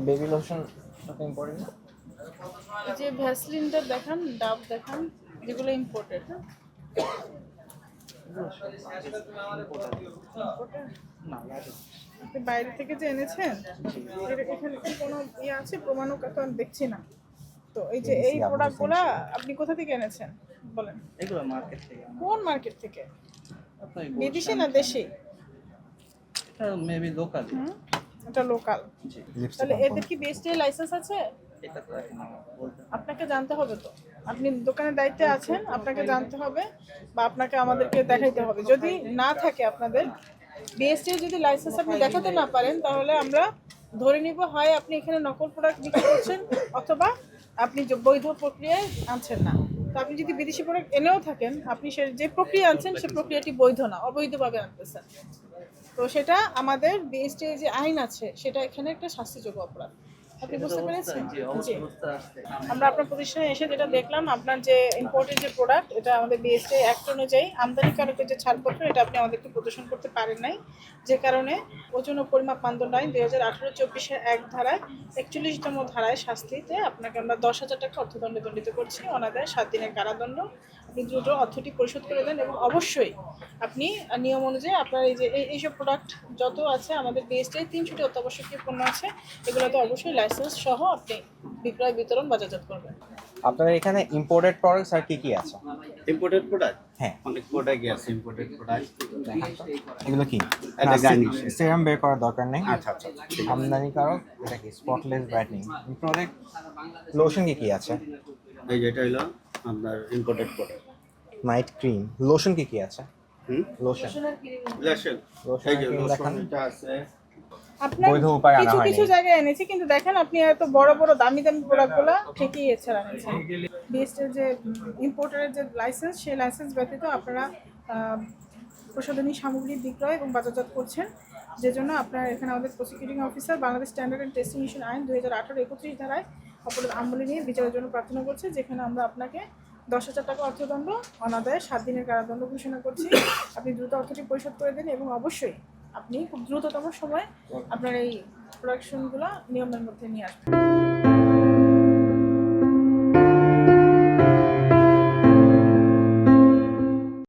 Baby lotion important না? এই যে ভ্যাসলিনটা দেখান, ডাব দেখান, যেগুলো ইম্পোর্টেড। হ্যাঁ, ইম্পোর্টেড। না লাগে। আপনি বাইরে থেকে যে এনেছেন, এখানে কি কোনো ইয়ে আছে? প্রমাণক তো আমি দেখছি না। তো এই যে এই প্রোডাক্টগুলা আপনি কোথা থেকে এনেছেন বলেন? এগুলো মার্কেট থেকে কোন মার্কেট থেকে? আপনার বিদেশি না দেশি? এটা মেবি লোকাল। এটা লোকাল। জি। তাহলে এদের কি বিএসটি লাইসেন্স আছে? এটা তো এখন বলতে আপনাকে জানতে হবে তো। আপনি দোকানের দায়িত্বে আছেন, আপনাকে জানতে হবে বা আপনাকে আমাদেরকে দেখাইতে হবে। যদি না থাকে আপনাদের বিএসটি যদি লাইসেন্স আপনি দেখাতে না পারেন, তাহলে আমরা ধরে নিব হয় আপনি এখানে নকল প্রোডাক্ট বিক্রি করছেন, অথবা আপনি যে বৈধ প্রক্রিয়ায় আনছেন না। তো আপনি যদি বিদেশি প্রোডাক্ট এনেও থাকেন, আপনি যে প্রক্রিয়া আনছেন সেই প্রক্রিয়াটি বৈধ না, অবৈধভাবে আনতেছেন। তো সেটা আমাদের বিএসটি যে আইন আছে, সেটা এখানে একটা শাস্তিযোগ্য অপরাধ। আপনি বুঝতে পেরেছেন? জি। আমরা আপনার প্রতিষ্ঠানে এসে যেটা দেখলাম, আপনার যে ইম্পোর্টেড যে প্রোডাক্ট, এটা আমাদের বিএসটি অ্যাক্ট অনুযায়ী আমদানিকারকের যে ছাড়পত্র, এটা আপনি আমাদেরকে প্রদর্শন করতে পারেন নাই, যে কারণে ওজন ও পরিমাপ মানদণ্ড আইন 2018-24-এর এক ধারায় 41তম ধারায় শাস্তিতে আপনাকে আমরা 10,000 টাকা অর্থদণ্ডে দণ্ডিত করছি, অনাদায়ে 7 দিনের কারাদণ্ড। আপনি দ্রুত অর্থটি পরিশোধ করে দেন এবং অবশ্যই আপনি নিয়ম অনুযায়ী আপনার এই যে এইসব প্রোডাক্ট যত আছে আমাদের বিএসটি 3টি অত্যাবশ্যকীয় পণ্য আছে, এগুলোতে অবশ্যই লাইসেন্স সহ আপনি বিক্রয়, বিতরণ, বাজারজাত করবেন। আপনাদের এখানে ইম্পোর্টেড প্রোডাক্টস আর কি কি আছে? ইম্পোর্টেড প্রোডাক্ট, হ্যাঁ, অনেক প্রোডাক্ট আছে ইম্পোর্টেড প্রোডাক্ট। এগুলো কি? এটা গার্নিশ। সেরাম বের করার দরকার নেই। আচ্ছা আচ্ছা ঠিক আছে। আমদানিকারক, এটা কি স্পটলেস ব্রাইটনিং প্রোডাক্ট। লোশন কি কি আছে? এই যেটা হলো আপনার imported product. Night cream. Lotion কি কি আছে? লোশন লোশন, লোশন এই যে ক্রিম দেখান। লোশনটা আছে। আপনার বৈধ উপায়ে আনা কিছু হয়নি। কিছু জায়গায় এনেছি, কিন্তু দেখেন আপনি এত বড় বড় দামি দামি প্রোডাক্টগুলো ঠিকই এছাড়া এনেছেন। বিএসটির যে ইম্পোর্টারের যে লাইসেন্স, সেই লাইসেন্স ব্যতীত আপনারা প্রসাধনী সামগ্রী বিক্রয় এবং বাজারজাত করছেন, যে জন্য আপনার এখানে আমাদের prosecuting officer Bangladesh standard and testing mission আইন 2018-31 ধারায় অপরাধ আমলে নিয়ে বিচারের জন্য প্রার্থনা করছে, যেখানে আমরা আপনাকে 10,000 টাকা অর্থদণ্ড, অনাদায়ে 7 দিনের কারাদণ্ড ঘোষণা করছি। আপনি দ্রুত অর্থটি পরিশোধ করে দিন এবং অবশ্যই আপনি খুব দ্রুততম সময়ে আপনার এই প্রোডাকশনগুলো নিয়মের মধ্যে নিয়ে আসবেন।